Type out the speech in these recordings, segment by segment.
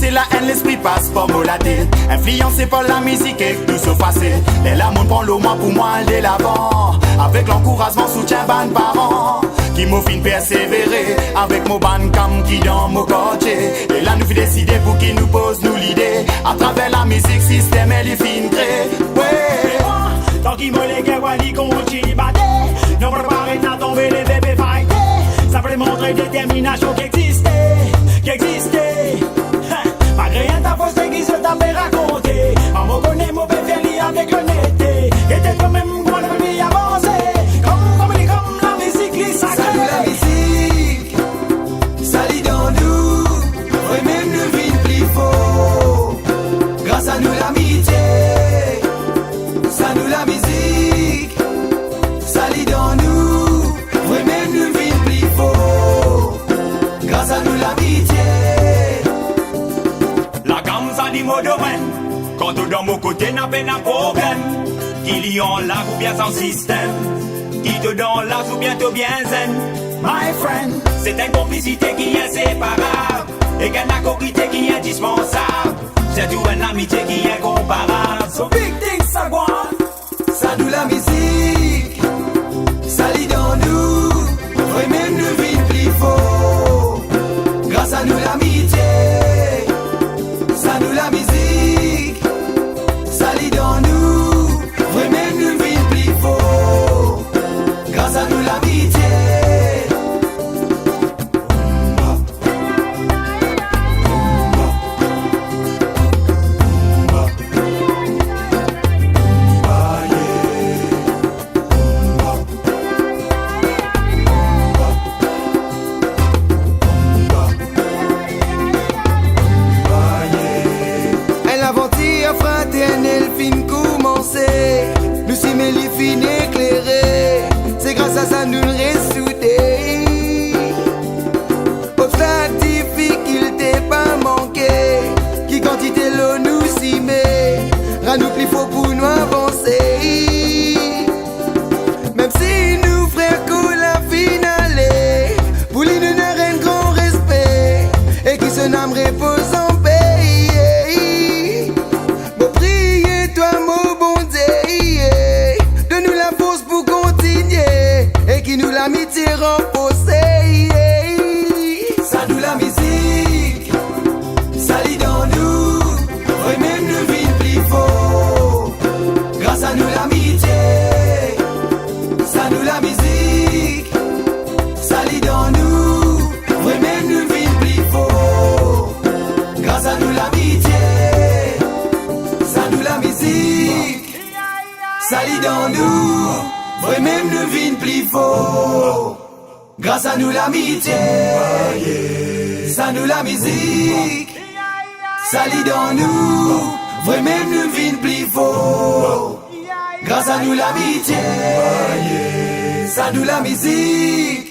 c'est la haine, l'esprit passe pas moladé. Influencé par la musique et tout se facile. Les larmes prend l'eau, moi pour moi, dès l'avant. Avec l'encouragement, soutien, ban parents. Qui m'ont fin persévérer. Avec mon ban cam qui dans mon quartier. Et là, nous fait décider pour qui nous pose nous l'idée. À travers la musique, système, elle est fin créée. Ouais. Tant qu'il me les gars, wali continue battre. Non préparé à tomber les bébés fighter. Ça peut montrer détermination qui existait. Malgré un ta force qui se t'avait raconté. Maman connaît mon bébé avec l'honnêteté. Et t'es quand même moi le vie avancé. Comme la musique, les sacrés. Salut la musique, salut dans nous. Oui, même nous vit plus fort. Grâce à nous l'amitié. Salut la musique, salut dans nous. Oui, même nous vit plus fort. Grâce à nous l'amitié. La gamme ça dit mon domaine. Quand tout dans mon côté n'a pas de problème. Qu'il y en là ou bien sans système. Qui te donne là ou bien tout bien zen. My friend, c'est une complicité qui est inséparable. Et qu'une accorité qui est indispensable. C'est tout une amitié qui est incomparable. So big things I want. Salut la musique, salut dans nous. Oui, même nous vit plus fort. Grâce à nous l'amitié. Salut la musique, salut dans nous. Oui, même nous vit plus fort. Grâce à nous l'amitié. Nous sommes les fins éclairés. C'est grâce à ça nous ressoudés. Obstacle, difficulté pas manqué. Qui quantité l'eau nous s'y met. Rend-nous plus fort pour nous avancer. Même si nous frères coulent la finale. Pour lui nous n'avons un grand respect. Et qui se nomme repose en paix. Qui nous l'amitié remposée. Salut la musique, salut dans nous. Oui, même nous vit plus fort. Grâce à nous l'amitié. Salut la musique, salut dans nous. Oui, même nous vit plus fort. Grâce à nous l'amitié. Salut la musique, salut dans nous. Oui, même nous vîmes plus fort. Grâce à nous l'amitié. Ça nous la musique. Salut dans nous. Oui, même nous vîmes plus fort. Grâce à nous l'amitié. Ça nous la musique.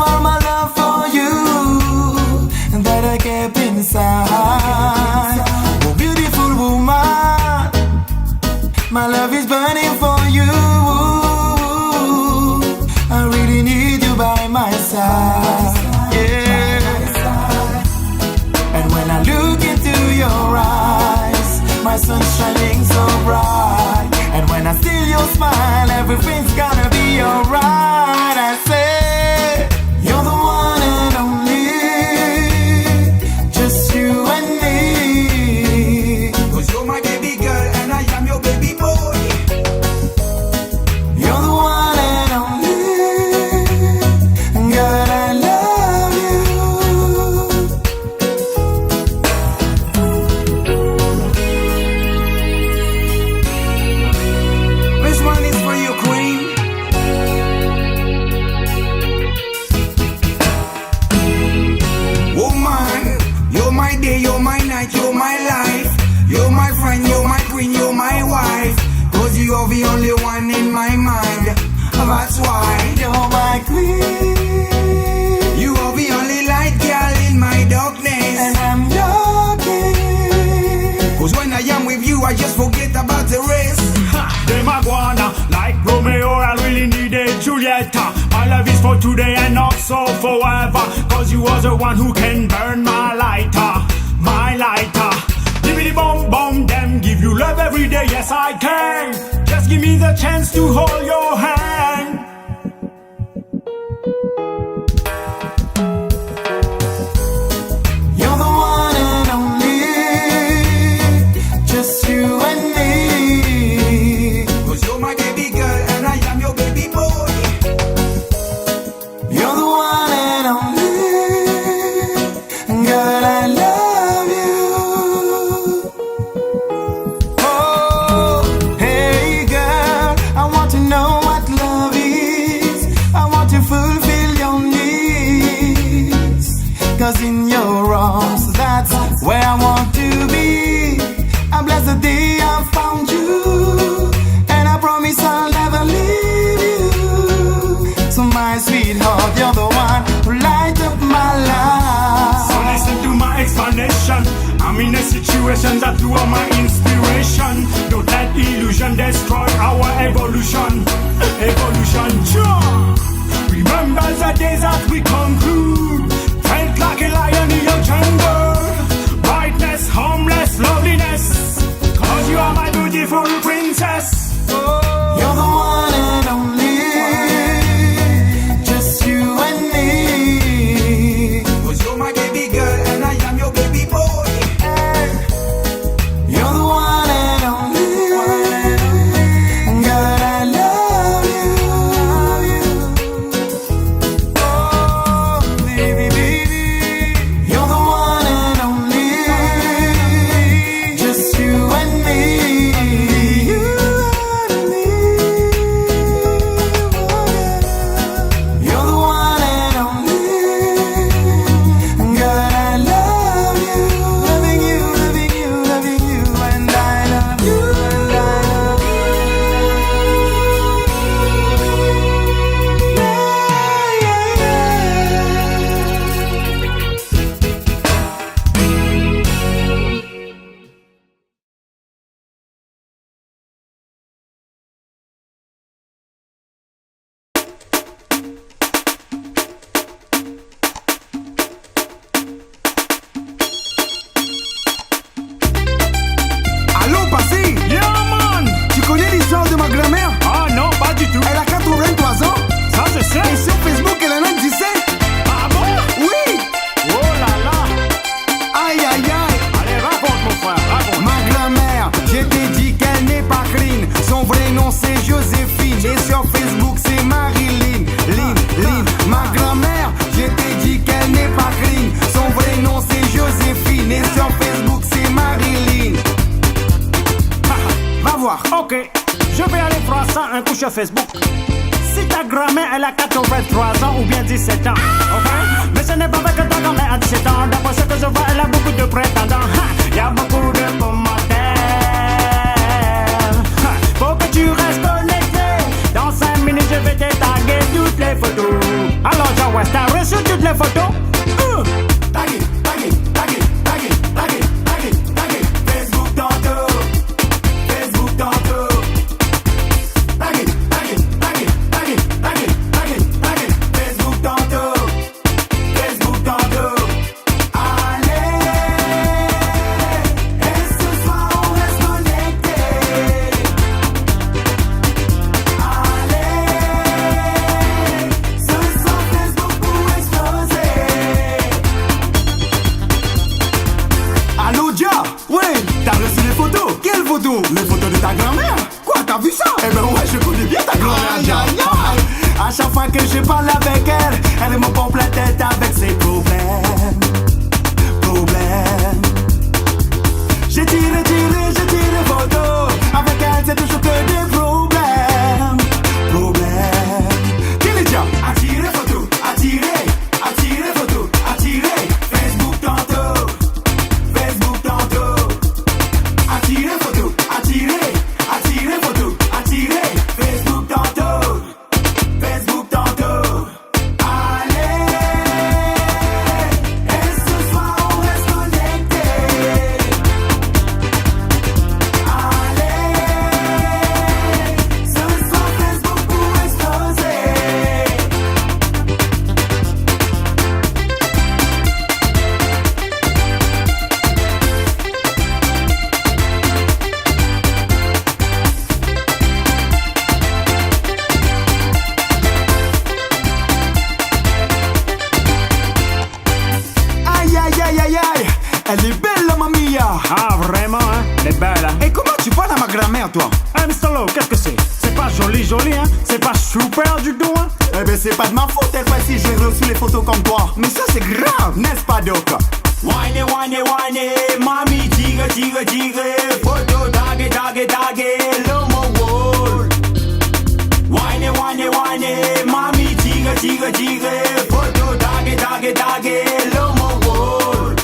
all my love for you that I kept inside. Oh, beautiful woman, my love is burning for you. I really need you by my side. Yeah. And when I look into your eyes, my sun's shining so bright. And when I see your smile, everything's gonna be alright. I say, you're the one and only, just you and me. 'Cause you're my baby girl and I am your baby boy. You're the one and only, girl, I love you. This one is for you, queen. Woman, you're my day, you're my night, you're my life. You're my friend, you're my queen, you're my wife. 'Cause you're the only one in my mind. That's why you're my queen. You are the only light, girl, in my darkness. And I'm your king. 'Cause when I am with you, I just forget about the rest. Them a guana, like Romeo, I really needed Julieta. My love is for today and not so forever. 'Cause you are the one who can burn my lighter, my lighter. Give me the bomb, bomb, them give you love every day, yes I can. Just give me the chance to hold your hand. You're the one and only, just you and me. 'Cause you're my baby girl and I am your baby boy. You're the one and only, girl, I love you. Oh, hey girl, I want to know what love is. I want to fulfill your needs. 'Cause in your arms, that's where I want to be. I bless the day I found you, and I promise I'll never leave you. So my sweetheart, you're the one who light up my life. So listen to my explanation. I'm in a situation that you are my inspiration. Don't let illusion destroy our evolution. Evolution, sure. Remember the days that we conclude. Felt like a lion in your jungle. Brightness, homeless, loveliness. 'Cause you are my beautiful princess. You're the one and only, just you and me. 'Cause you're my baby girl and I am your baby boy. You're the one and only, girl, I love you. Oh, baby, baby, you're the one and only, just you and me. You and me. You're the one and only, girl, I love you. Loving you, loving you, loving you, and I love you, and I love you. Yeah, Allô, Passy, Yeah man. tu connais l'histoire de ma grand-mère? Ah non, pas du tout. Elle a 83 ans, Ça c'est ça. et sur Facebook, elle en a 17. Ah bon? Oui! Oh là là. Aïe, aïe, aïe! Allez, raconte mon frère, raconte. Ma grand-mère, je t'ai dit qu'elle n'est pas clean. Son vrai nom c'est Joséphine. Et sur Facebook c'est Marilyn. Lynn. Ma grand-mère, je t'ai dit qu'elle n'est pas clean. Son vrai nom c'est Joséphine. Et sur Facebook c'est Marilyn. Va voir. Ok, je vais aller prendre ça un coup sur Facebook. Si ta grand-mère elle a 83 ans ou bien 17 ans, ok? Mais ce n'est pas vrai que ta grand-mère a 17 ans. D'après ce que je vois, elle a beaucoup de prétendants. Il y a beaucoup de commentaires. Faut que tu restes connecté. Dans 5 minutes, je vais te taguer toutes les photos. Alors, Jean West, t'as reçu toutes les photos? Tagué, tagué, tagué, tagué, tagué, tagué, tagué. Facebook tantôt, Facebook tantôt. Tagué, tagué, tagué, tagué, tagué, tagué, tagué. Facebook tantôt, Facebook tantôt. Allez, et ce soir on reste connecté. Allez, ce soir Facebook pour exploser. Allô, Dia? Oui, t'as reçu les photos? Quelles photos? Les photos de ta grand-mère. Quoi, t'as vu ça? Eh ben ouais, je connais bien ta grand-mère, Dia. À chaque fois que je parle avec elle, elle me pompe la tête avec ses problèmes. Problèmes. J'ai tiré photos. Avec elle, c'est toujours que des problèmes. Problèmes. Qu'il est Dia? Attirer photo, attirer photo, attirer. Facebook tantôt. Facebook tantôt. Attirer photo, attirer photo, attirer. Facebook tantôt. Facebook tantôt. Allez, et ce soir on reste connecté. Allez, ce soir Facebook pour exploser. Aïe aïe aïe aïe aïe, elle est belle la mamia. Ah, vraiment, hein? Elle est belle, hein? Et comment tu parles à ma grand-mère toi? Hey, Mr. Lowe, qu'est-ce que c'est? C'est pas joli, hein? C'est pas super du tout, hein? Eh ben c'est pas de ma faute, elle si j'ai reçu les photos comme toi. Mais ça c'est grave, n'est-ce pas Doc? Whine, whine, whine, mami, tigre, tigre, tigre. Photo, tagué, tagué, tagué, l'homme wall. Whine, whine, whine, mami, tigre, tigre, tigre. Photo, tagué, tagué, tagué, l'homme wall.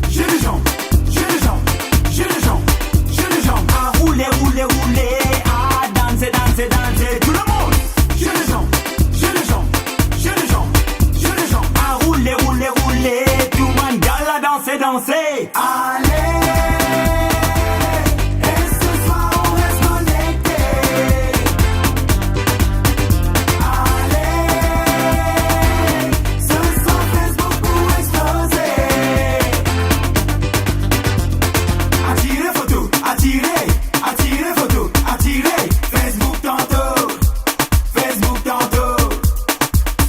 J'ai les jambes, j'ai les jambes, j'ai les jambes, j'ai les jambes. À rouler, rouler, rouler, à danser, danser, danser, tout le monde. J'ai les jambes, j'ai les jambes, j'ai les jambes, j'ai les jambes. À rouler, rouler, rouler, tout le monde, gala, danser, danser. Allez, et ce soir on reste connecté. Allez, ce soir Facebook pour exploser. Attirer photo, attirer photo, attirer. Facebook tantôt, Facebook tantôt.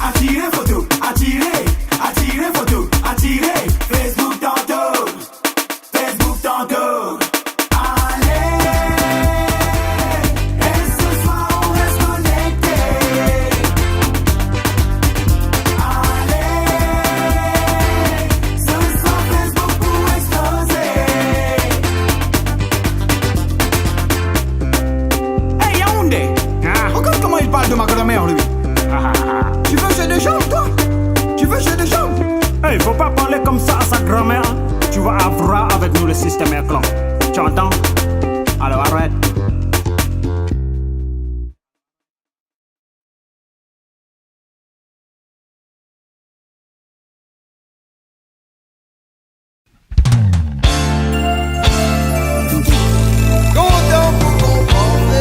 Attirer photo, attirer photo, attirer. Facebook tantôt, Facebook tantôt. Allez, et ce soir on reste connecté. Allez, ce soir Facebook pour exploser. Hey Yaoundé, regarde comment il parle de ma grand-mère lui. Tu veux j'ai des jambes toi? Tu veux j'ai des jambes? Hey, faut pas parler comme ça à sa grand-mère. Tu vas avoir avec nous le système Airclan. Tu entends? Alors arrête. Content pour comprendre.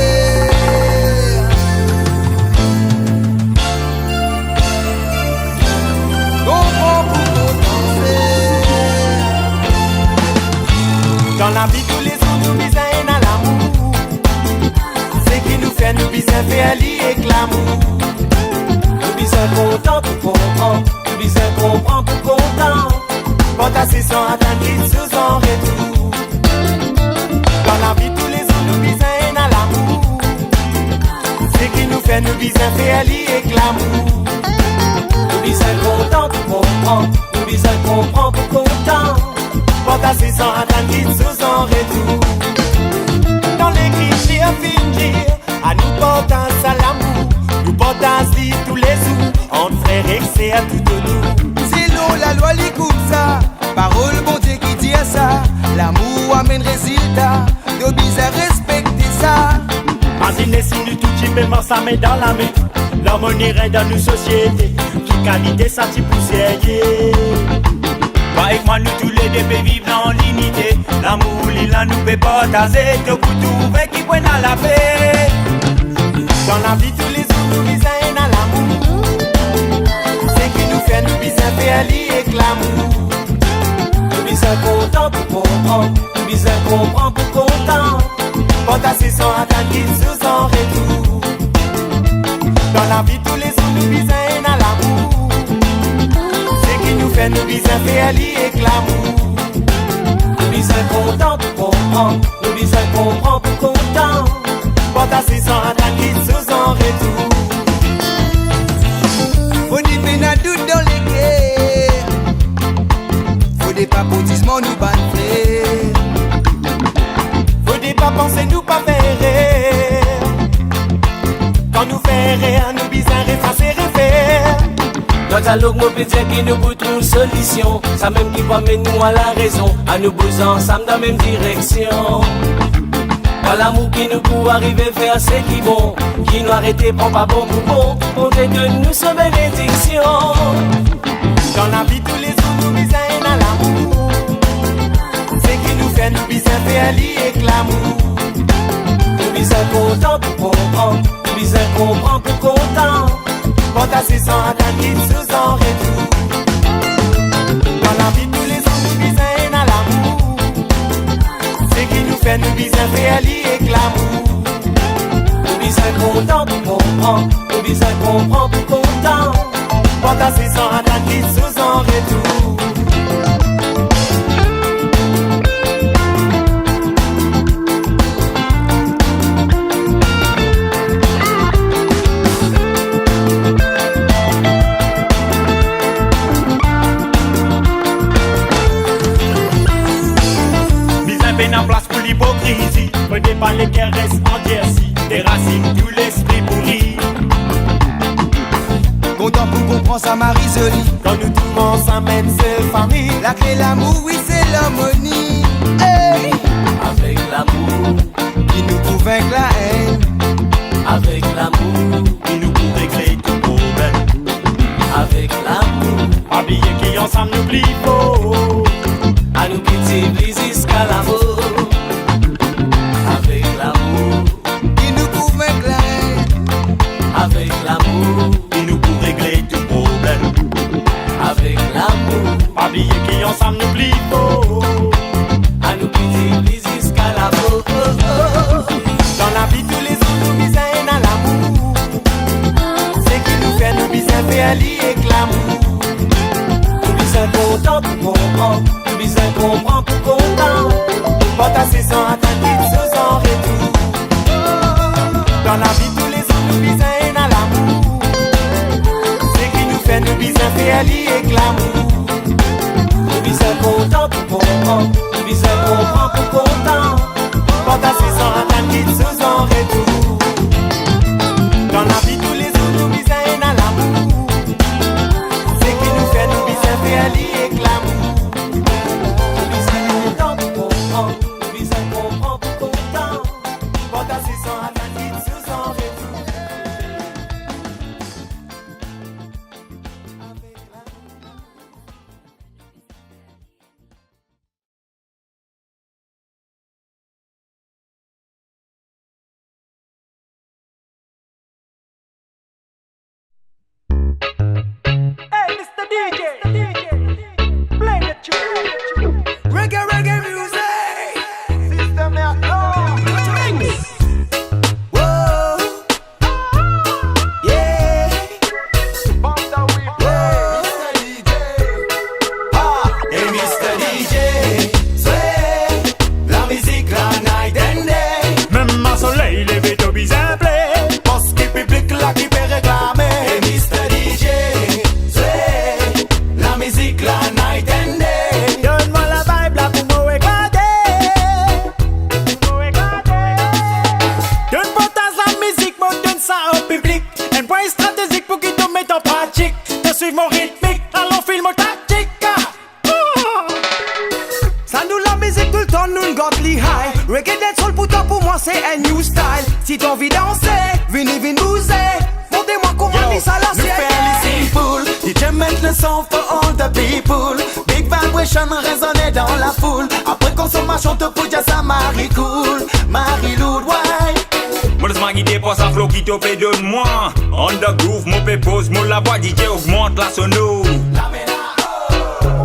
Comprends pour comprendre. Dans la vie tous les jours nous bisons à l'amour. C'est qui nous fait nous bisons faire allier avec l'amour. Nous bisons content pour comprendre. Nous bisons comprendre pour content. Quand assez sans attendre qu'ils sous en retour. Dans la vie tous les jours nous bisons à l'amour. C'est qui nous fait nous bisons faire allier avec l'amour. Nous bisons content pour comprendre. Nous bisons comprendre pour content. Quand assez sans attendre qu'ils sous en retour. Dans l'écrit à finir, à nous portant à l'amour. Nous portons à vivre tous les jours. Entre frères et c'est à tout nous. C'est l'eau, la loi, les comme ça. Parole, bon Dieu qui dit à ça. L'amour amène résultat. Nos bizarres respecter ça. Imagine si nous tout même ça met dans la main. l'harmonie règne dans nos sociétés. Toute qualité ça t'y poussière. Avec moi nous tous les deux vivre dans l'unité. L'amour l'île nous peut partager. Tout couteau qui prenne à la paix. Dans la vie tous les jours nous visons à l'amour. C'est qui nous fait nous bisons faire avec l'amour. Nous bisons content pour comprendre. Nous bisons comprendre pour content. Quand assez sans attendre qu'ils sous en retour. Dans la vie tous les jours nous bisons à l'amour. C'est qui nous fait nous bisons faire avec l'amour. Nous bisons content pour comprendre. Nous bisons comprendre pour content. Quand assez sans attendre qu'ils sous en retour. Faut des peines à doute dans les guerres. Faut des papotissements nous banner. Faut des pas penser nous pas faire. Quand nous faire nous bizarre effacer refaire. Dans ta langue, mon peut dire qu'il nous peut trouver une solution. Ça même qui va mener nous à la raison. À nous bouger ensemble dans la même direction. Dans l'amour qui nous peut arriver faire ce qui bon. Qui nous arrêter prend pas bon pour bon. On dit que nous sommes bénédiction. Dans la vie tous les jours nous bisons à l'amour. C'est qui nous fait nous bisons faire avec l'amour. Nous bisons content pour comprendre. Nous bisons comprendre pour content. Quand assez sans attendre qu'ils sous en retour. Dans la vie tous les jours nous bisons à l'amour. C'est qui nous fait nous bisons faire avec l'amour. Nous bisons content pour comprendre. Nous bisons comprendre pour content. Quand assez sans attendre qu'ils sous en retour. En place pour l'hypocrisie. Faut pas les guerres restent entières si des racines tout l'esprit pourri. Content pour comprendre ça Marie-Jolie. Quand nous tous ensemble c'est famille. La clé l'amour, oui c'est l'harmonie. Hey! Avec l'amour, Qui nous pour vaincre la haine. avec l'amour, Qui nous pour régler tout problème. avec l'amour. Habillés qui ensemble n'oublie pas. À nous quitter les jusqu'à l'amour. Avec l'amour, Qui nous pour vaincre la haine. avec l'amour, Qui nous pour régler tout problème. avec l'amour. Habillés qui ensemble n'oublie pas. À nous quitter les jusqu'à l'amour. Dans la vie tous les jours nous bisons à l'amour. C'est qui nous fait nous bisons faire avec l'amour. Nous bisons content pour comprendre. Nous bisons comprendre pour content. Quand assez sans attendre qu'ils sous en retour. Dans la vie tous les jours nous bisons à l'amour. C'est qui nous fait nous bisons faire avec l'amour. Nous bisons content pour comprendre. Nous bisons comprendre pour content. Quand assez sans attendre qu'ils sous en retour. Dans la vie tous les jours nous bisons à l'amour. C'est qui nous fait nous bisons faire avec l'amour. Nous bisons content pour comprendre. Nous bisons comprendre pour content. Quand assez sans attendre qu'ils sous en retour. Reggae music. Système Whoa. Yeah. Et Mr. DJ, c'est la musique la night and day. Même à soleil levé tout bien play. Parce que public là qui peut réclamer. Et Mr. DJ, c'est la musique la night and day. Donne-moi la vibe là pour me regarder. Donne partage la musique, moi donne ça au public. Un point stratégique pour qu'il te mette en pratique. Te suivre mon rythmique, allons film mon tactique. Ça nous la musique tout le temps, nous godly high. Reggae dancehall pour moi c'est un new style. Si t'as envie de danser, venez bouger. Montez-moi comment Nous fairly simple, DJ make the song for all the people. Big vibration résonnait dans la foule. Après consommation te pour dire ça Marie cool, Marie loud, ouais. Moi laisse-moi guider pour sa flow qui te fait de moi. On the groove, mon pépose, mon la voix DJ augmente la sono.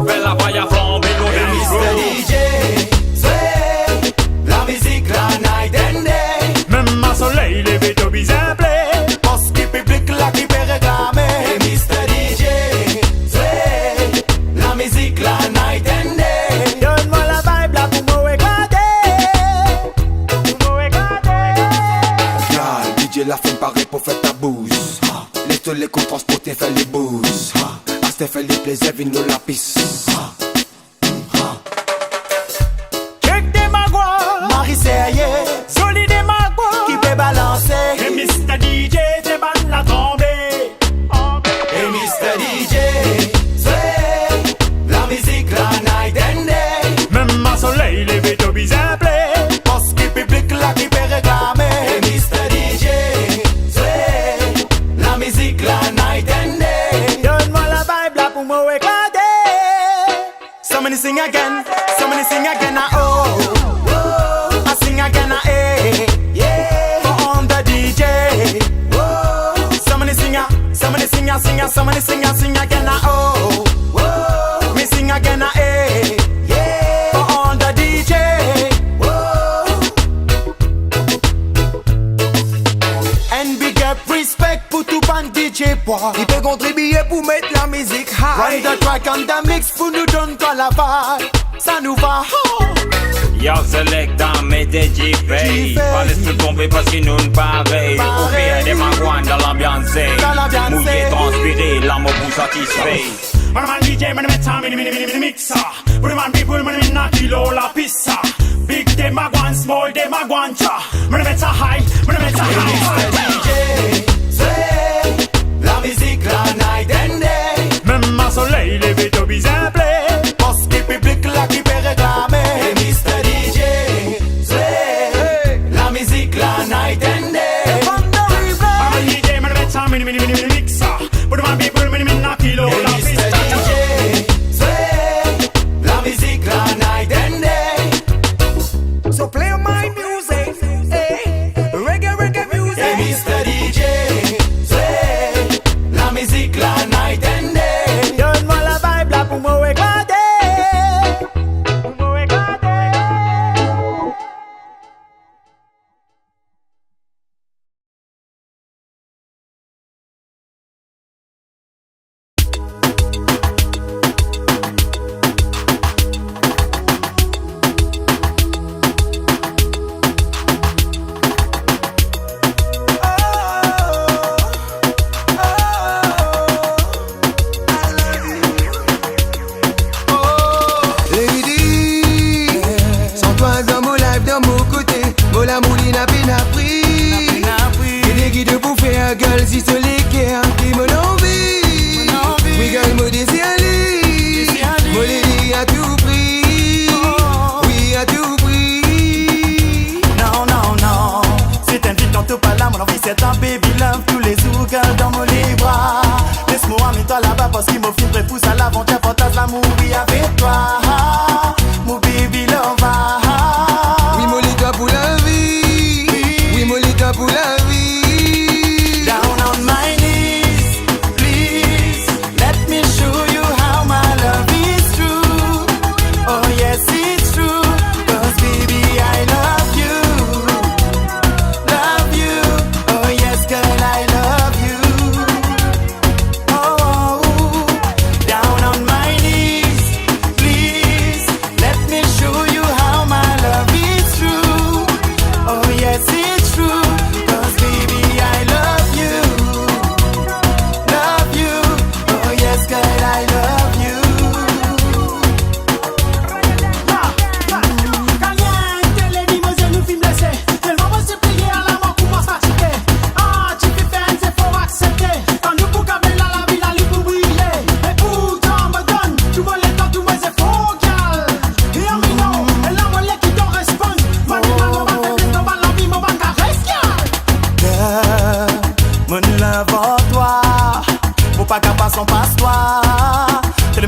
Fais la voix à flamber, l'eau de micro. Mr. DJ, c'est la musique la night and day. Même à soleil levé to be simple. Parce que public là qui peut réclamer. Mr. DJ, c'est la musique la night and day. Donne-moi la vibe là pour me éclater. Pour me éclater. Girl, DJ la fin paraît pour faire ta bouse. Laisse-toi les coups transporter, faire les bouses. T'es fait les plaisirs, vine nous la pisse. Check des magouas, Marie Serrier, solide des magouas, qui peut balancer. et Mr. DJ, t'es ban la tombée. Et Mr. DJ, c'est la musique la night and day. Même à soleil levé to be simple. Parce que public là qui peut réclamer. Et Mr. DJ, c'est la musique la night and day. Donne-moi la vibe là pour me éclater. Somebody sing again, ah oh. I sing again, ah eh. For on the DJ. Somebody sing again, ah oh. Me sing again, ah eh. For on the DJ. And big up respect pour tout ban DJ bois. Il peut contribuer pour mettre la musique high. Run the track on the mix pour nous donner quoi la vibe. Ça nous va. Yo select dans mes DJ pay. Pas laisser tomber parce qu'ils nous pareil. Au pire des magouanes dans l'ambiance. Mouillé, transpiré, l'âme au bout satisfait. Man man DJ man met time mini mixer. Put man people man in na kilo la pizza. Big dem magwan, small dem magwan cha. Man met a high, man met a high. DJ, c'est la musique la night and day. Même à soleil levé to be simple. Parce que public là qui peut réclamer. Et Mr. DJ, c'est la musique la night and day. Man man DJ man met time mini mixer. Put man people man in na kilo la pizza. So play my music, reggae music. Et Mr. DJ, c'est la musique la night and day. Donne-moi la vibe là pour me éclater. Pour me éclater. Girl, si ce les guerres qui me l'envie. Oui, girl, me désire aller. Me les à tout prix. Oui, à tout prix. Non, non, non. C'est un vite, on te parle là, mon envie, c'est un baby love. Tous les jours, girl, dans mon les bras. Laisse-moi amener toi là-bas parce qu'il me filme, repousse à l'aventure, partage l'amour, oui, avec toi. Mon baby love. Oui, mon lit pour la vie. Oui, mon lit pour la vie. Please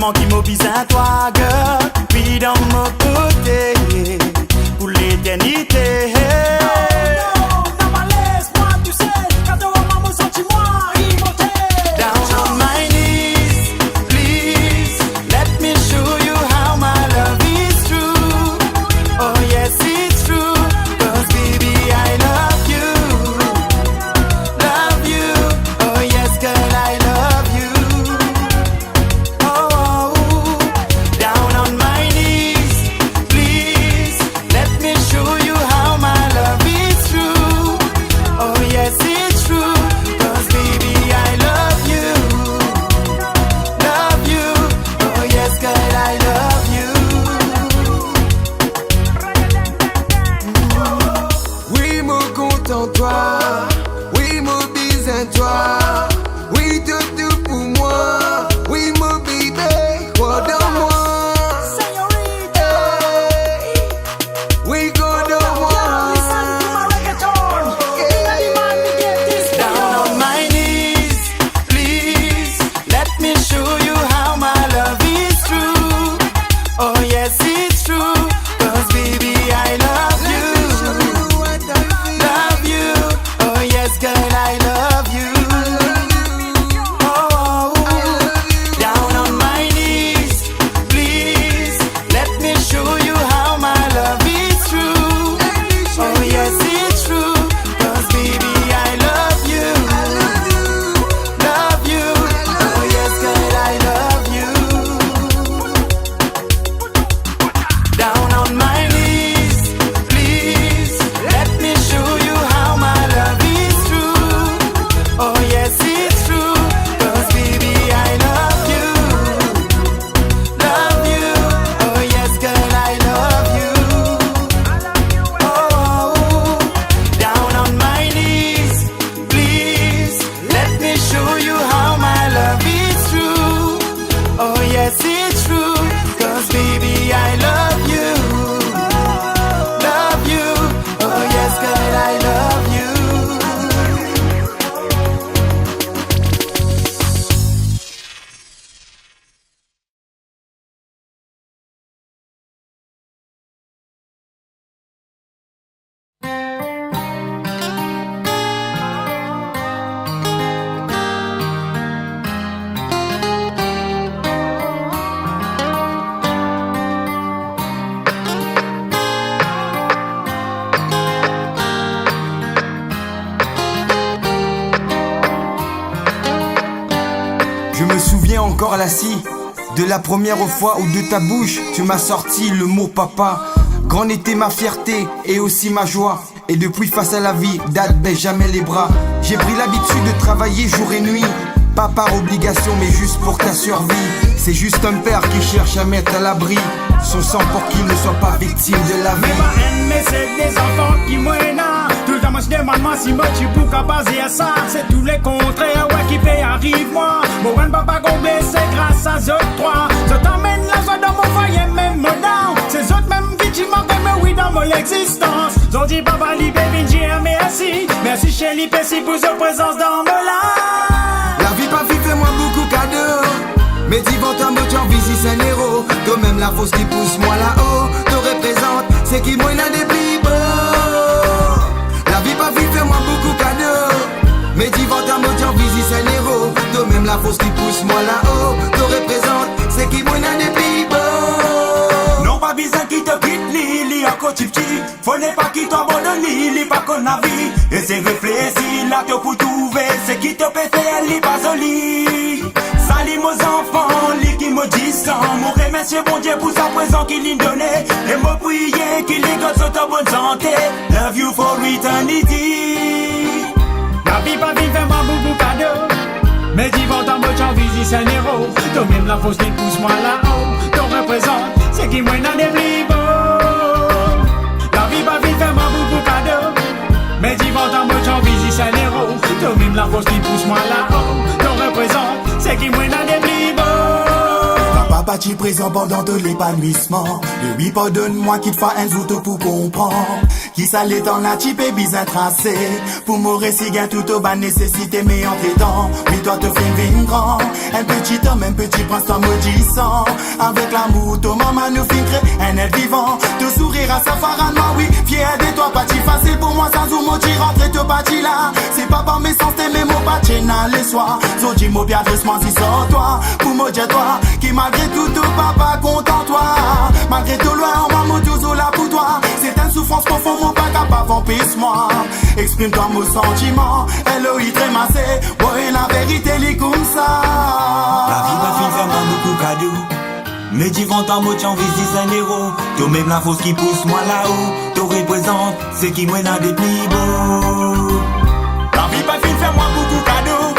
Vraiment qui m'obise à toi, girl. Puis dans mon côté, pour l'éternité. Encore la scie de la première fois où de ta bouche tu m'as sorti le mot papa. Grande était ma fierté et aussi ma joie. Et depuis face à la vie, date baisse jamais les bras. J'ai pris l'habitude de travailler jour et nuit. Pas par obligation mais juste pour ta survie. C'est juste un père qui cherche à mettre à l'abri son sang pour qu'il ne soit pas victime de la vie. Mais ma haine, mais c'est des enfants qui m'ouènent. Tout le temps moi je demande moi si moi tu peux qu'à baser à ça. C'est tous les contraires ouais qui fait arrive moi. Mon papa comblé c'est grâce à eux trois. Je t'emmène la joie dans mon foyer même mon down. C'est eux même qui tu manques mais oui dans mon existence. J'en dis papa li baby Dieu merci. Merci chérie merci pour sa présence dans mon life. La vie pas vite fait moi beaucoup cadeau. Mais dis bon t'as tu en visite c'est un héros. Toi même la force qui pousse moi là-haut. Te représente c'est qui moi il a des plus beaux. La vie pas vite fait moi beaucoup cadeau. Mais dis bon t'as tu en visite c'est un héros. Toi même la force qui pousse moi là-haut. Te représente c'est qui moi il a des plus beaux. Non pas besoin qui te quitte li encore petit. Faut n'est pas qui t'abandonne li pas qu'on a vie. Et c'est réfléchi là que pour trouver. C'est qui te peut faire li pas joli. Salut mes enfants, li qui me disent ça. Mon remercie bon Dieu pour sa présence qu'il nous donne. Et me prier qu'il les gosses soient en bonne santé. Love you for eternity. La vie pas vite vraiment beaucoup cadeau. Mais dis bon t'en mode j'en visite c'est un héros. Toi même la force qui pousse moi là-haut. T'en représente, c'est qui moi dans des plus beaux. La vie pas vite vraiment beaucoup cadeau. Mais dis bon t'en mode j'en visite c'est un héros. Toi même la force qui pousse moi là-haut. T'en représente, c'est qui moi dans des plus beaux. Papa tu présent pendant de l'épanouissement. Lui pardonne-moi qu'il te fasse un zout pour comprendre. Qui s'allait en la type et bizarre tracé. Pour mourir si gain tout au bas nécessité, mais en dedans. Oui, toi te fais une grand. Un petit homme, un petit prince, toi maudissant. Avec l'amour, ton maman nous filtre un être vivant. Te sourire à sa farana, oui. Fier de toi, pas facile pour moi, sans ou mot, rentrer te bâti là. C'est pas par mes sens, mes mots, pas dans les soirs. So dis moi bien doucement si sors toi. Pour me dire toi, qui malgré tout, tout papa content toi. Malgré tout loin, on m'a toujours là pour toi. C'est une souffrance profonde, mon pas capable en pisse moi. Exprime-toi mon sentiment, LOI très massé. Ouais, la vérité, lit comme ça. La vie m'a fait faire moi beaucoup cadeau. Mais tu vends ta mot, tu en vis un héros. Toi même la force qui pousse moi là-haut. Te représente, c'est qui mène à des plus beaux. La vie m'a fait faire moi beaucoup cadeau.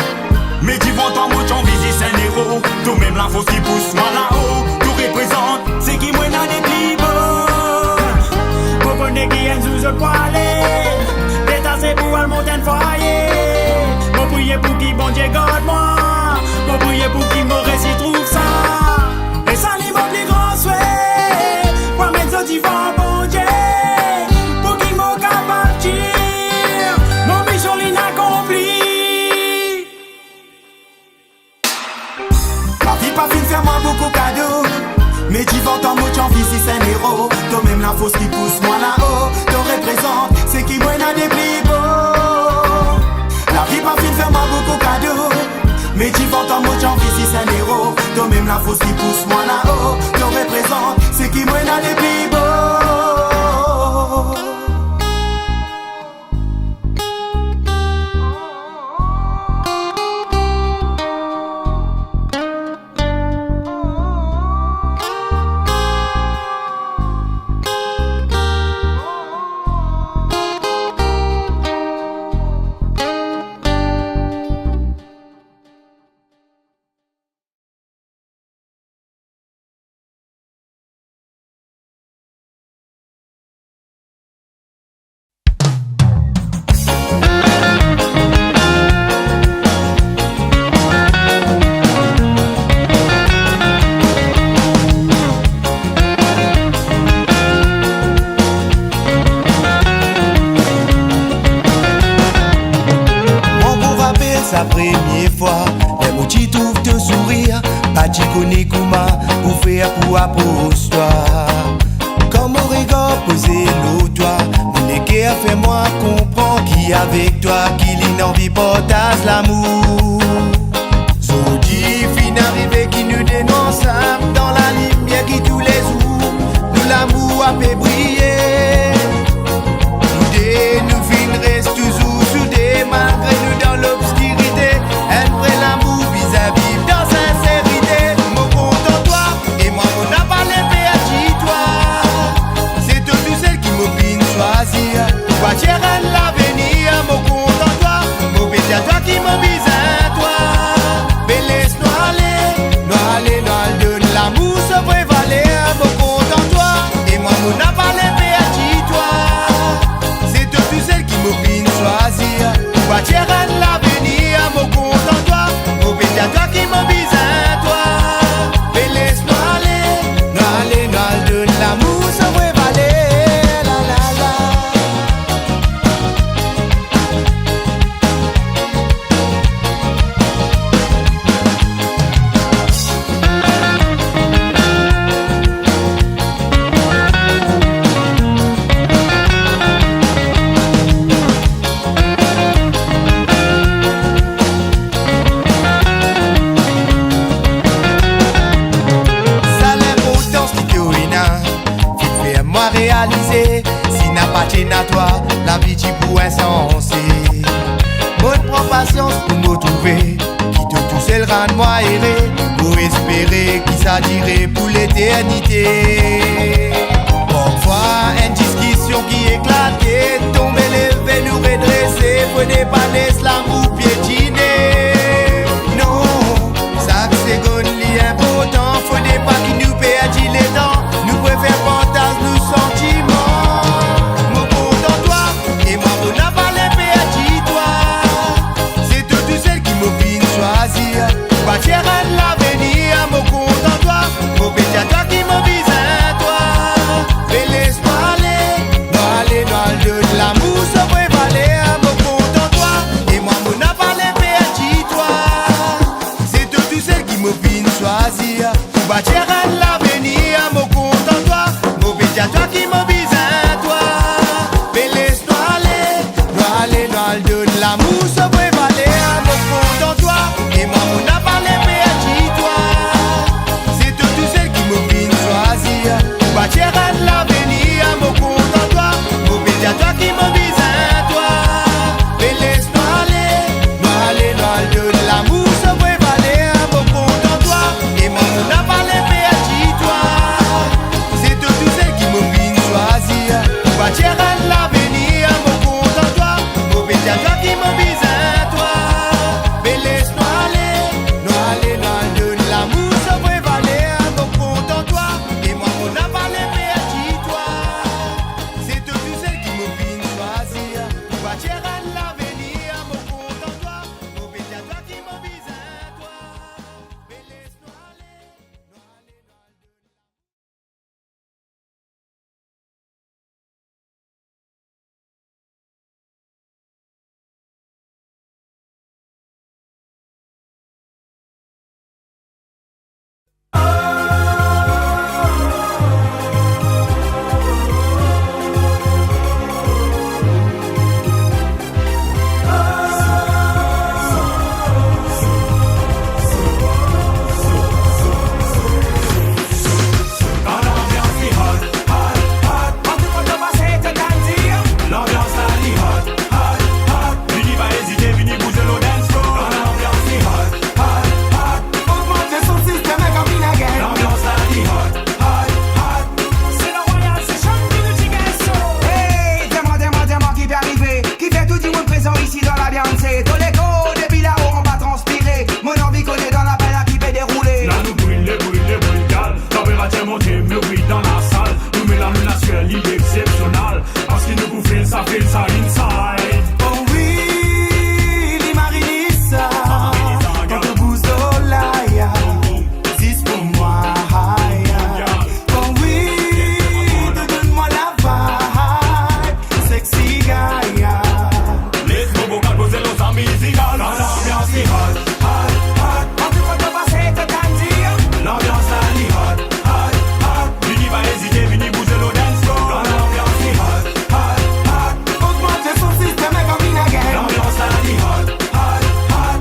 Mais tu vends ta mot, tu en vis un héros. Toi même la force qui pousse moi là-haut. Te représente, c'est qui mène à des plus beaux. Pour qu'on ait qui est sous le poilet. Détassé pour elle monter un foyer. Pour prier pour qui bon Dieu garde moi. Pour prier pour qui m'aurait si trouve ça. Et ça li mon plus grand souhait. Pour mettre ce divin bon Dieu. Pour qui m'au capable dire. Mon bichon l'inaccompli. La vie pas fin faire moi beaucoup cadeau. Mais tu vends ton mot, tu en vis si c'est un héros. Toi même la force qui pousse moi là-haut. Te représente, c'est qui mène à des plus beaux. La vie pas fin faire moi beaucoup cadeau. Mais tu vends ton mot, tu en vis si c'est un héros. Toi même la force qui pousse moi là-haut. Te représente, c'est qui mène à des plus beaux. La première fois, les mots qui trouvent te sourire, pas tu connais comment pour faire pour apostoi. Comme au regard posé l'autre toi, mon équerre fait moi comprendre qui avec toi, qui l'inenvie partage l'amour. Zodi fin arrivé qui nous dénonce dans la lumière qui tous les jours, nous l'amour a fait briller. Nous fin reste toujours soudés malgré nous dans l'obscurité. Un vrai l'amour vis-à-vis dans sincérité. Mon compte en toi et moi mon n'a pas l'épée à toi. C'est toi tout celle qui m'opine choisir. Toi tu es l'avenir. Mon compte en toi, mon bébé à toi qui m'obise à toi. Mais laisse-nous aller, donne l'amour se prévaler. Mon compte en toi et moi mon n'a pas l'épée à toi. C'est toi tout celle qui m'opine choisir. Toi tu es l'avenir. Mon compte en toi, mon bébé à toi qui m'obise à toi. Mais laisse-moi aller, donne l'amour se prévaler. La la la. Réaliser, si n'a pas tenu à toi, la vie tu pourrais insensé. Moi je prends patience pour me trouver, qui te tout seul rend moi errer, pour espérer qu'il s'adirait pour l'éternité. Parfois une discussion qui éclate, tomber les veines nous redresser, prenez pas laisse l'amour piétiner. Non, chaque seconde est important, faudrait pas qu'il nous perde les temps. Nous préférons partager nos sentiments. Mon compte en toi et moi on n'a pas l'épée à toi. C'est toi tout celle qui m'opine choisir. Pas tu es l'avenir. Mon compte en toi, mon bébé à toi qui m'obise à toi. Mais laisse-moi aller, non, Pour bâtir l'avenir, mon compte en toi. Mon petit à toi qui m'obise à toi. Mais laisse-toi aller, donne l'amour, se prévaler à mon compte en toi. Et moi, on n'a pas les péages, toi. C'est tout celle qui m'oblige choisir. Pour bâtir l'avenir, mon compte en toi. Mon petit à toi qui m'obise à toi. Mais laisse-toi aller, donne l'amour, se prévaler à mon compte en toi. Et moi, on n'a pas les péages, toi. C'est tout celle qui m'oblige choisir. Pour bâtir l'avenir, mon compte en toi. Mon petit à toi qui m'oblige à toi. Mais laisse-toi aller, donne l'amour, se prévaler à mon compte en toi. Et moi, on n'a pas les péages, toi. C'est tout celle qui m'oblige choisir. Pour bâtir l'avenir, mon compte en toi. Mon petit à toi qui m'oblige à toi. Mais laisse-toi aller. L'ambiance là dit hot, hot, hot. Vini pas hésiter, vini bouger le dance floor. L'ambiance dit hot, hot, hot. Augmenter son système et comme une again. L'ambiance là dit hot, hot, hot. C'est la Royal Session qui nous dit qu'elle sort. Hey, dis-moi qui peut arriver, qui fait tout du monde présent ici dans l'ambiance. Tous les codes, depuis là-haut, on va transpirer. Mon envie connaît dans la peine à qui peut dérouler. Là nous brûle, gal. Température montée, me brille dans la salle. Nous met la menace, l'île exceptionnelle. Parce qu'il nous bouffe ça inside. Oh oui, les marinissa. Quand on bouge au laïa, c'est pour moi. Oh oui, donne-moi la vibe, sexy Gaia. Les bobos qu'à poser nos amis, zigale. L'ambiance dit hot, hot, hot. On peut pas te passer, te dire. L'ambiance là dit hot, hot, hot. Vini pas hésiter, vini bouger le dance floor. L'ambiance dit hot, hot, hot. Augmenter son système et comme une again. L'ambiance là dit hot, hot, hot.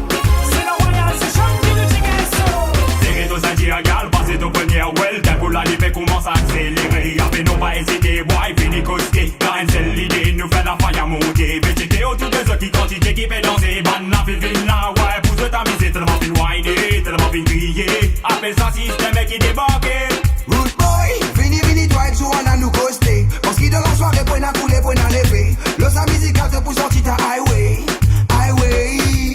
C'est la Royal Session qui nous dit qu'elle sort. Serrez tous à dire gal, passez ton premier well. Tempo la lippe commence à accélérer. Y'avait non pas hésiter, boy, fini coaster. Car une seule idée, nous fait la faille à monter. Vêtez autour de ceux qui quantité qui fait danser. Ban la fille là, ouais, pousse de tamiser. Tellement fin whiner, tellement fin crier. Appelle ça système et qui débarque. Root boy, vini, toi et souvent à nous coster. Parce qu'il de la soirée, point à couler, point à lever. Le sa musical te pousse sortir ta highway.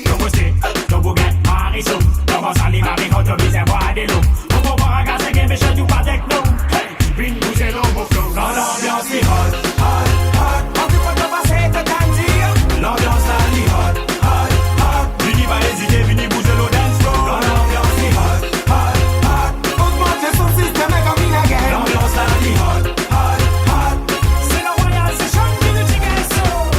Don't push it, don't forget Marisou. Comment ça les maris quand tu vises boire des lots. On va voir un gars, c'est game, mais je joue pas techno. Hey, vine bouger l'homme flow. Dans l'ambiance, c'est hot, hot, hot. On peut pas te passer, te dire. L'ambiance là dit hot, hot, hot. Vini pas hésiter, vini bouger le dance floor. Dans l'ambiance, c'est hot, hot, hot. Augmenter son système et comme une again. L'ambiance là dit hot, hot, hot. C'est la Royal Session qui nous dit qu'elle sort.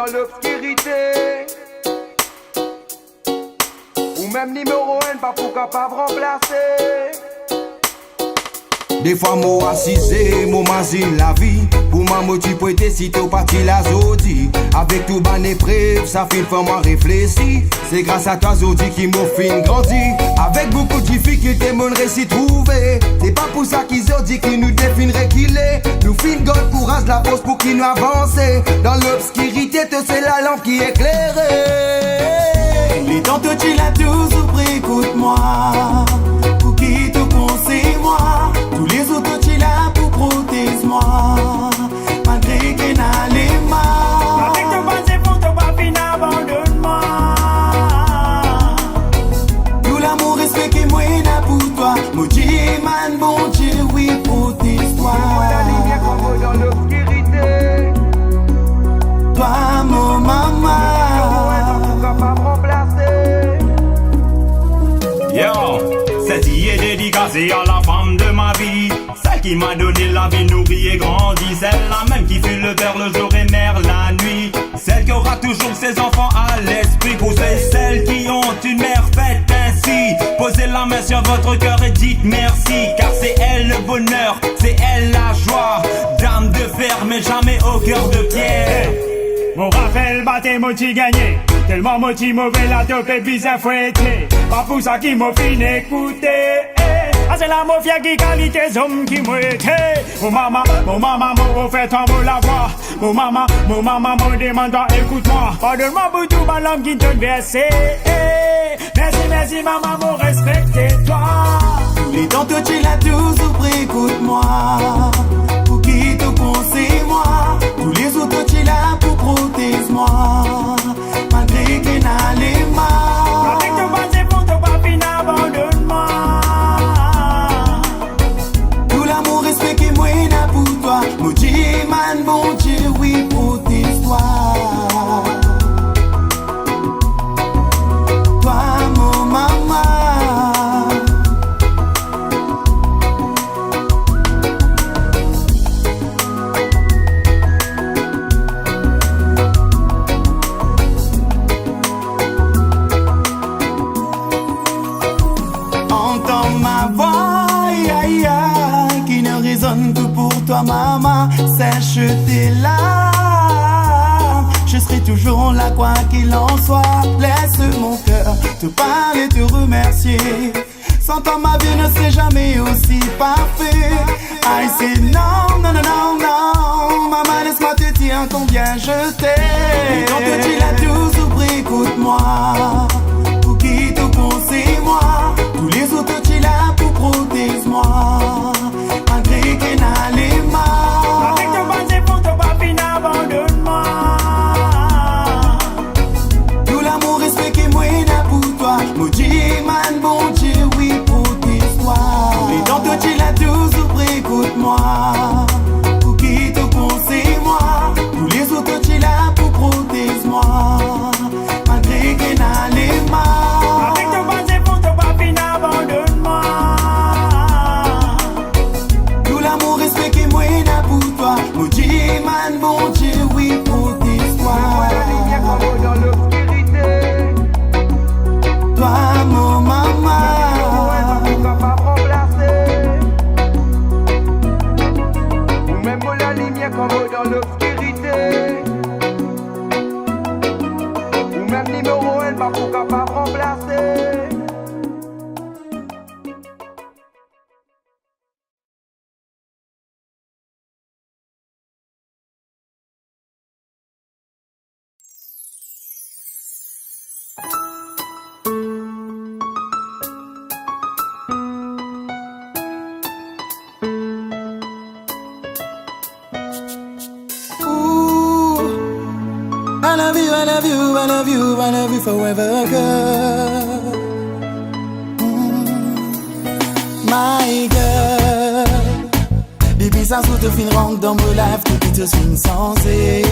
dans l'obscurité. Ou même numéro 1, pas pour capable remplacer. Des fois, moi assisé, moi m'asile la vie. Pour ma motif, pour être si tôt parti la zodi. Avec tout ban épreuve, ça fait moi réfléchir. C'est grâce à toi, Zodi, qui m'a fait grandir. Avec beaucoup de difficultés, mon récit trouvé. C'est pas pour ça qu'ils ont dit qu'il nous définirait qu'il est. Nous fin God courage la force pour qu'il nous avance. Dans l'obscurité, c'est la lampe qui éclaire. Les tantôt tu l'as toujours pris, écoute-moi. Pour qui te conseille moi. Tous les autres tu l'as pour protéger moi. Malgré qu'il n'a les mains. Avec ton passé pour ton papi, n'abandonne-moi. Tout l'amour, respect qui moi là pour toi. Maudit man, bon Dieu, oui, protège-toi. La lumière comme dans l'obscurité. Toi, mon maman. Yo, celle-ci est dédicacée à la femme de ma vie. Celle qui m'a donné la vie, nourrie et grandie. Celle-là même qui fut le père le jour et mère la nuit. Celle qui aura toujours ses enfants à l'esprit. Pour celles qui ont une mère faite ainsi. Posez la main sur votre cœur et dites merci. Car c'est elle le bonheur, c'est elle la joie. Dame de fer mais jamais au cœur de pierre. Mon Raphaël battait moti gagné. Tellement moti mauvais la top et bizarre fouetté. Pas pour ça qui m'a fin écouté. Ah c'est la mafia qui qualité hommes qui m'a été. Mon maman m'a fait tomber la voix. Mon maman m'a demandé écoute-moi. Pardonne-moi pour tout ballon qui te versé. Merci maman m'a respecté toi. Les tantôt tu l'as toujours pris, écoute-moi. Pour qui te conseille moi. Tous les autres tu l'as pour protéger moi. Malgré qu'il n'a les mains. Avec ton passé pour ton papi, n'abandonne-moi. Tout l'amour, respect qui moi là pour toi. Maudit man, bon Dieu, oui, protège-toi. Toi, mon maman. Maman, sèche tes larmes. Je serai toujours là quoi qu'il en soit. Laisse mon cœur te parler, te remercier. Sans toi ma vie ne serait jamais aussi parfait. I say non, non, non, non, non. Maman laisse-moi te dire combien je t'aime. Et quand tu l'as toujours pris, écoute-moi. Pour qui te conseille moi. Tous les autres tu l'as pour protéger moi. Malgré qu'il n'a les mains. Avec ton passé pour ton papi, n'abandonne-moi. Tout l'amour, respect qui moi là pour toi. Maudit man, bon Dieu, oui, protège-toi. Les tantôt tu l'as toujours pris, écoute-moi. Pour qui te conseille moi. Tous les autres tu l'as pour protéger moi. Malgré qu'il n'a les mains. Avec ton passé pour ton papi, n'abandonne-moi. Respect qui moi là pour toi. Maudit man, bon Dieu, oui, protège-toi. La lumière comme dans l'obscurité. Toi, mon maman. Numéro 1, pas capable remplacer. Ou même la lumière comme dans l'obscurité. Ou même numéro 1, pas capable remplacer. I love you, I love you, I love you, I love you forever, girl. My girl. Baby, ça sous te fin rentre dans mon life, tout qui te swing sensé.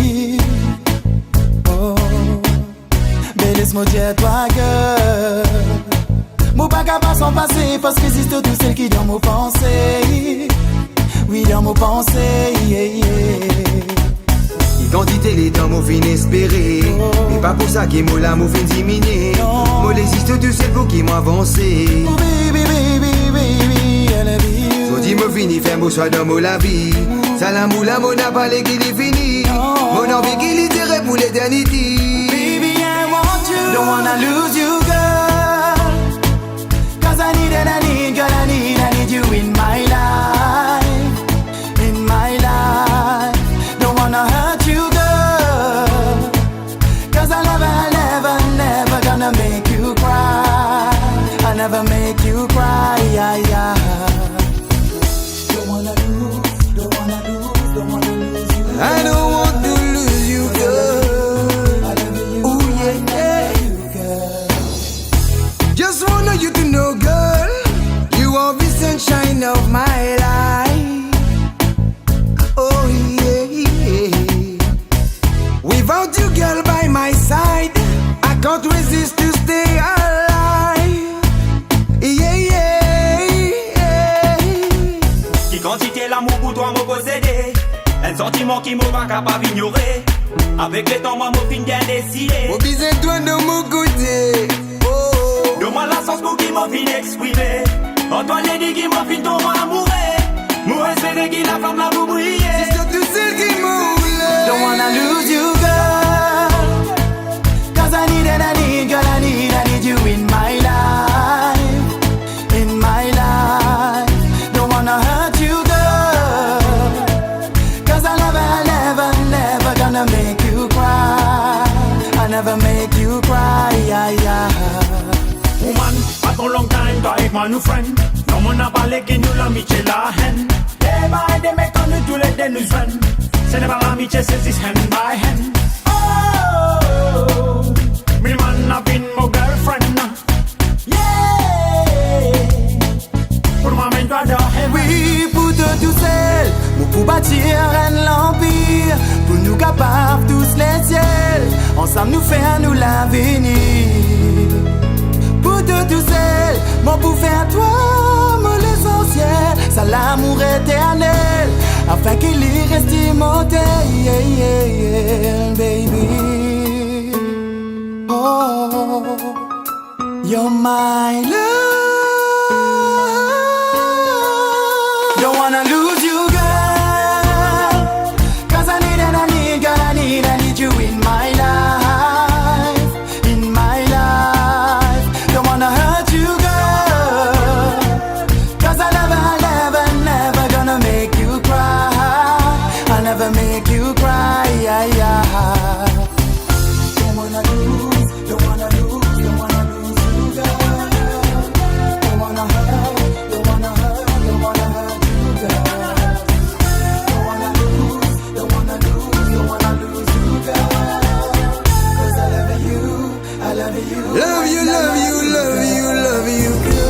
Oh, mais laisse-moi dire toi, girl. Mon pas capable sans passer, parce que c'est tout celle qui dans mon pensée. Oui, dans mon pensée, yeah, yeah. Quantité passer les temps, mon fin espéré. Mais pas pour ça qui m'a la mon fin diminué. Moi l'existe tout seul pour qui m'avancer. Oh baby, baby, baby, I love you. So dis moi fini, fais moi soit dans la vie. Salamou la mon a parlé qu'il est fini. Mon envie qu'il est tiré pour l'éternité. Baby, I want you. Don't wanna lose you, girl. Cause I need and I need, girl, I need you in my life. In my life. Don't wanna hurt you, girl. Cause I never gonna make you cry. I never make you cry, yeah, yeah. Don't wanna lose, don't wanna lose, don't wanna lose you. I don't want to lose you, girl. I love you. Ooh, yeah, yeah. Just want you to know, girl, you are the sunshine of my life. Oh, yeah, yeah. Without you, girl, by my side, I can't resist to stay alive. Yeah, yeah, yeah. Qui quantité l'amour pour toi m'a possédé. Un sentiment qui m'a pas capable d'ignorer. Avec le temps, moi m'a fin bien décidé. Mon bisou, toi de mon côté. Oh. Donne-moi la chance pour qu'il m'a fin exprimer. Antoine l'a dit qu'il m'a fin tomber amoureux. Moi espérer qu'il a flamme la pour briller. C'est surtout celle qui m'a voulu. Don't wanna lose you, girl. Cause I need and I need, girl, I need you in my life. In my life. Don't wanna hurt you, girl. Cause I never gonna make you cry. I never make you cry, yeah, yeah. Woman, at a long time, t'arrives ma new friend. Non, mon a parlé que nous l'amitié la haine. Day by day, mais quand nous tous les deux nous joignent. C'est pas l'amitié, c'est this hand by hand. Oh, me man a been my girlfriend. Yeah, pour moi, mais toi, oui, pour tout seul, pour bâtir un l'empire, pour nous capables tous les ciels, ensemble nous faire nous l'avenir. Pour tout seul, moi pour faire toi, mon l'essentiel, ça l'amour éternel, afin qu'il y reste immortel, yeah, yeah, yeah, baby. Oh, you're my love. Don't wanna lose you, girl. Cause I need and I need, girl, I need you in my life. In my life. Don't wanna hurt you, girl. Cause I never gonna make you cry. I'll never make you cry, yeah, yeah. Don't wanna lose, don't wanna lose, don't wanna lose you, girl. Don't wanna hurt, don't wanna hurt, don't wanna hurt you, girl. Don't wanna lose, don't wanna lose, don't wanna lose you, girl. Cause I love you, I love you. Love you, love you, love you, love you, girl.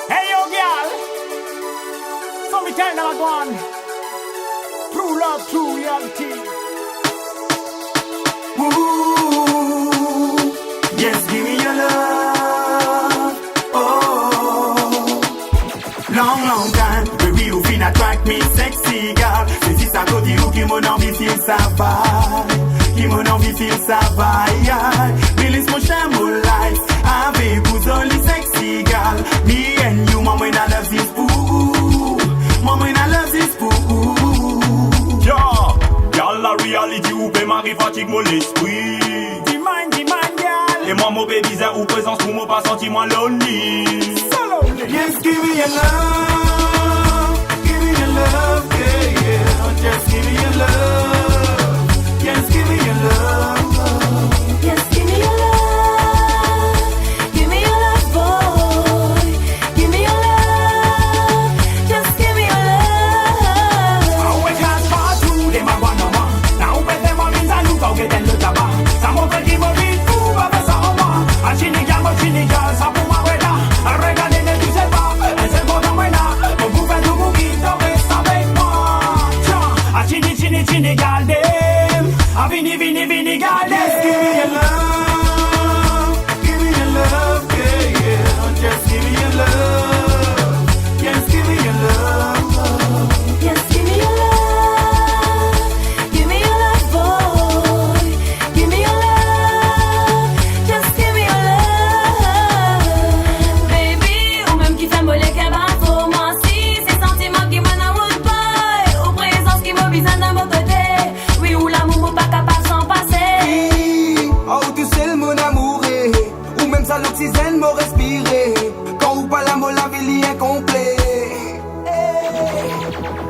Hey yo, girl. So me tell them one. True love, true reality. Ooh, yes, give me your love. Oh, Long time, baby, you finna attract me sexy girl. C'est si ça côté ou qui mon envie feel ça va. Qui mon envie feel ça va, yeah. Me laisse mon chien mon life. Avec vous only sexy girl. Me and you, mama, I love this boo. Mama, I love this boo. Yeah, girl, la reality ou peut m'arriver fatigue mon esprit. Demand, girl. Et moi, mon baby, zéro présence pour moi, pas senti moi lonely. Solo. yes, give me your love. Give me your love, yeah, yeah. Just give me your love. Yes, give me your love. Yes, give me your love. Give me your love, boy. Give me your love. Just give me your love. Now we can't pass through them a one. Now we them a means a look out get them the taba. Some of them give a bit over. chine gal dem. A vini, vini, vini gal dem. Just give me your love. Give me your love, yeah, yeah. Just give me your love. Yes, give me your love. Yes, give me your love. Give me your love, boy. Give me your love. Just give me your love. Baby, ou même qui fait mollet qu'un bateau. Moi si, c'est sentiments qui m'en amourent pas. Ou présence qui m'oblige dans mon côté. Oui, ou l'amour pas capable sans passer. Oh, tu sais mon amour, ou même ça l'oxygène m'a respiré. Quand ou pas l'amour, la vie est incomplet.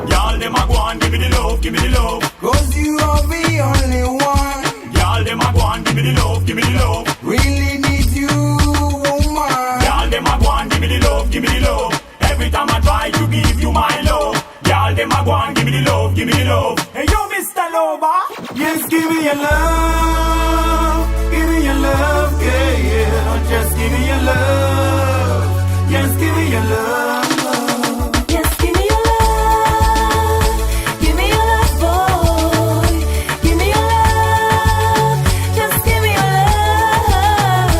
Y'all them a go and give me the love, give me the love. Cause you are the only one. Y'all them a go and give me the love, give me the love. Really need you, woman. Y'all them a go and give me the love, give me the love. Every time I try to give you my love. Y'all them a go and give me the love, give me the love. Hey yo, Mr. Lover. Yes, give me your love. Give me your love, yeah, yeah. Just give me your love. Yes, give me your love. Yes, give me your love. Give me your love, boy. Give me your love. Just give me your love.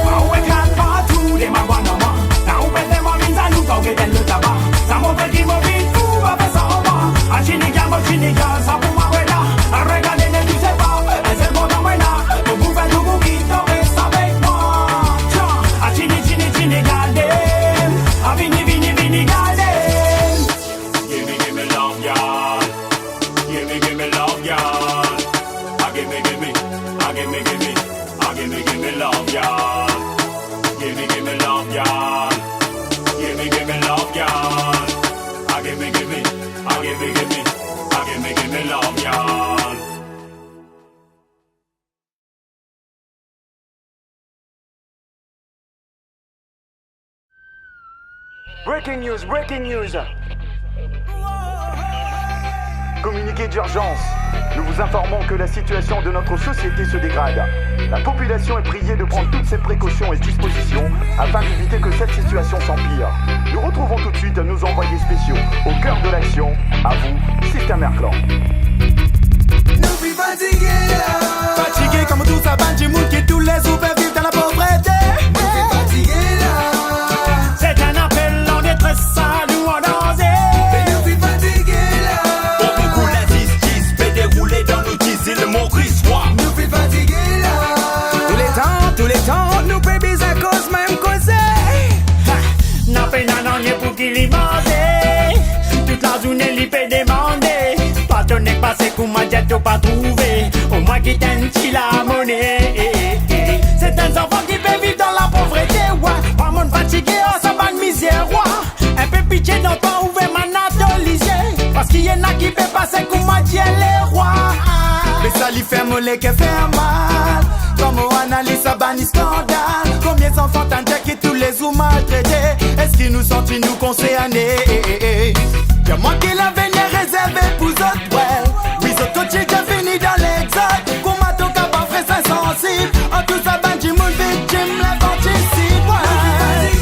Now we can't part two, them a wanna want. Now when them a means I look out, get them look about. Some of them give a beat, two of us are over. A chini girl, ça pour ma wella. A regarder les tu sais pas, c'est bon dans wella. Tu bouffes du bouquet, tu restes avec moi. A chini girl, dem. A vini, vini, vini girl, dem. Give me love, y'all. Give me love, y'all. I give me love, y'all. Give me love, y'all. Give me love, y'all. I give me love, y'all. Breaking news, breaking news. Communiqué d'urgence. Nous vous informons que la situation de notre société se dégrade. La population est priée de prendre toutes ses précautions et dispositions afin d'éviter que cette situation s'empire. Nous retrouvons tout de suite nos envoyés spéciaux au cœur de l'action. À vous, Système Airclan. Nous plus fatigués là. Fatigué comme tout ça, bandit moule qui tous les ouvriers vivent dans la pauvreté. Nous plus fatigués là. C'est un appel en détresse, ça nous en danger. Mais nous plus fatigués là. Pour beaucoup la 10-10 peut dérouler dans nos 10 îles Maurice Roi. Nous plus fatigués là. Tous les temps, nous bébés à cause même causé. N'a peine à n'en pour qu'il y mange. Toute la journée, il peut demander. Pas ton nez passé, qu'on m'a dit pas trouvé. Au moins qu'il t'aime, qu'il a monnaie. C'est un enfant qui peut vivre dans la pauvreté. Ouais, pas mon fatigué, oh, ça va de misère. Ouais, un peu pitié, non pas ouvert ma natalisée. Parce qu'il y en a qui peut passer, qu'on m'a dit les rois. Mais ça lui fait mollet qui fait mal. Comme on analyse ça banni scandale. Combien d'enfants t'en qui tous les ou maltraités. Est-ce qu'ils nous sentent nous concernés? Que moi qui l'avenir réservé pour autres, ouais. Oui, autres coachés qui fini dans l'exode. Qu'on m'a tout capable faire ça sensible. En tout ça bandit moule victime la participe, ouais.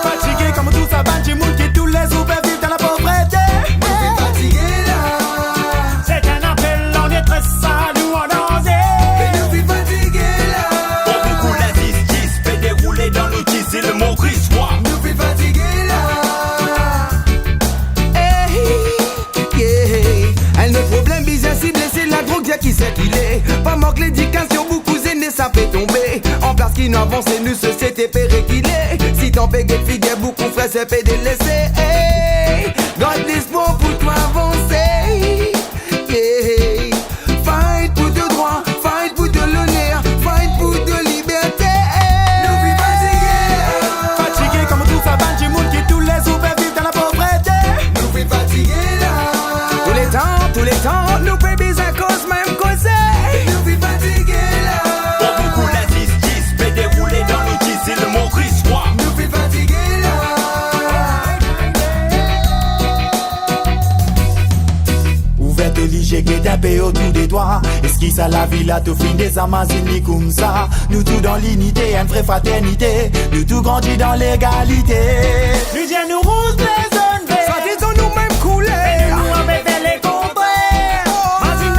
Fatigué comme tout ça bandit moule qui tous les ouvriers vivent dans la pauvreté. Nous plus fatigués là. C'est un appel en détresse, ça nous en danger. Mais nous plus fatigués là. Pour beaucoup la 10-10 peut dérouler dans nos 10 îles Maurice Roi. Nous plus fatigués là. Elle ne problème bizarre si blessé la drogue dia qui sait qu'il est. Pas manque l'éducation beaucoup aînés ça fait tomber. En place qui n'avance et nous société péré qu'il est. Si t'en fais guet figure beaucoup frère c'est fait délaisser. Hey, garde l'espoir pour toi avancer. Yeah. Fight pour tes droits, fight pour de l'honneur, fight pour de liberté. Nous plus fatigués. Fatigué comme tout ça bandit moule qui tous les ouvriers vivent dans la pauvreté. Nous plus fatigués là. Tous les temps, nous bébés à cause même causé. Nous plus fatigués là. Pour beaucoup la 10-10 peut dérouler dans nos 10 îles Maurice Roi. Nous plus fatigués là. Ouverte lige qui tapé autour des doigts. Esquisse à la ville à tout fin des amazines comme ça. Nous tout dans l'unité, une vraie fraternité. Nous tout grandis dans l'égalité. Lui dit nous rouge les zones vertes. Ça disons nous même couler. Nous avec les contraires. Imagine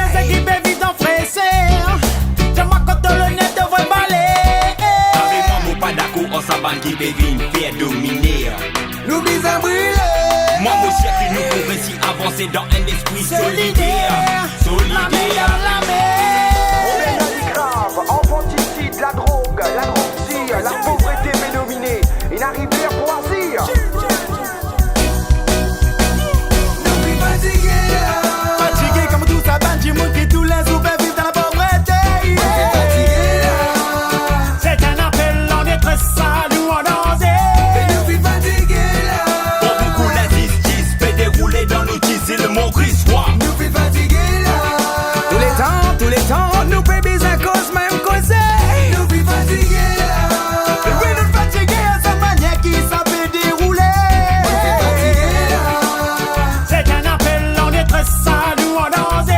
c'est dans un esprit solidaire. La meilleure, la On est dans les graves, infanticide, la drogue tire, la pauvreté ménominée, une arrivée pour asir. Fatigué comme tout ça, bandit, monde qui tous les ouvriers vivent dans la pauvreté. C'est un appel en détresse à nous en danger. Pour beaucoup la justice fait dérouler dans nos tissus c'est le mot gris soir. Tous les temps, nous bébés à cause même causé. Oui, nous fatigués à sa manière qui s'appelle dérouler. C'est un appel en détresse à nous en danger.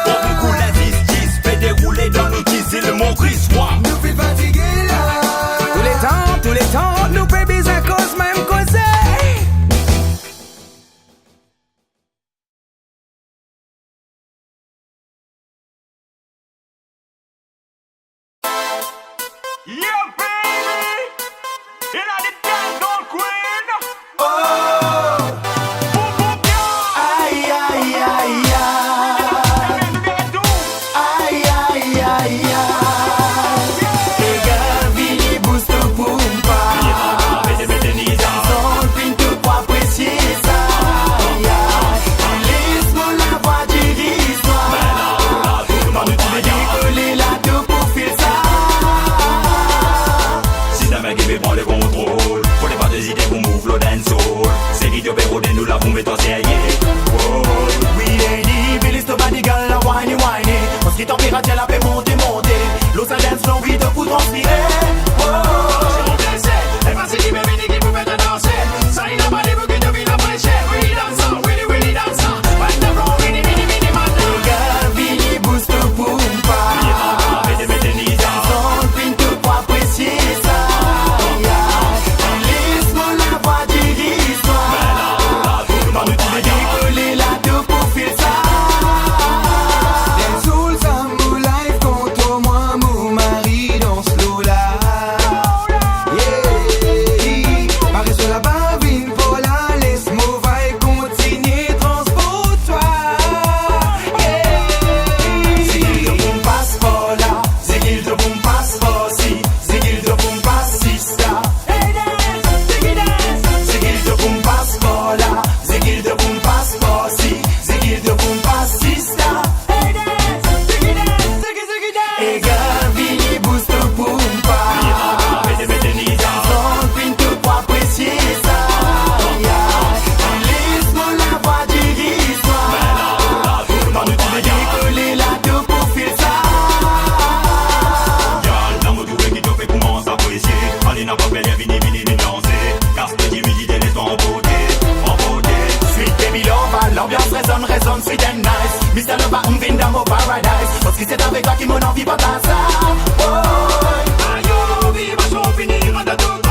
Pour beaucoup la justice fait dérouler dans nos tissus c'est le mot gris soir. Tous les temps, nous bébés à cause même causé. Yeah, baby! You know the dance on queen! Oh, Boom, boom, yo! aïe, aïe, aïe, aïe, aïe, aïe, aïe. Les gars, Billy boost Pumpa. Son pinto pour apprécier ça. Laisse-moi la voix de l'histoire. Décoller la dos pour faire ça. Si ta mec qui prend le contrôle, faut les pas d'hésiter pour move le dancehall. C'est vidéo pérodé, nous l'avons mis en série. Oui, lady, Billy sto body girl, la whiny whiny. Parce qu'il température la fait monter, monter. L'eau ça dance, l'envie de vous transpirer. Oh, Et voici qui me vient qui pouvait te danser. Ça il a pas des bouquets de vie la fraîcheur. Willy dansant, Willy Willy dansant. When the roll, Willy Willy Willy maintenant. girl, Billy boost Pumpa. Son pinto pour apprécier ça. Laisse-moi la voix de l'histoire. Décoller la dos pour faire ça. Soul, ça mou life contre moi, mon mari dans slow life. Yeah, Paris sur la babine, voilà, laisse-moi vibe continuer, transport-toi. Zigil de boom passe par là, zigil de boom passe par ci, zigil de boom passe sista. Zigil de boom passe par là, zigil de boom passe par ci, zigil de boom passe sista. Et gars, Billy boost Pumpa. Son pinto pour apprécier ça. Laisse-moi la voix de l'histoire. Décoller la dos pour faire ça. Y'all, l'amour doué qui te fait commencer à apprécier. Allez, n'a pas fait les vini, vini, dénoncer. Casse de timidité, laisse-toi en beauté. Sweet baby love, l'ambiance résonne, sweet and nice. Mr. Lova, on vient dans mon paradise. Parce que c'est avec toi qui mon envie pas ça. Oh, Ayo, viva son finir de tout.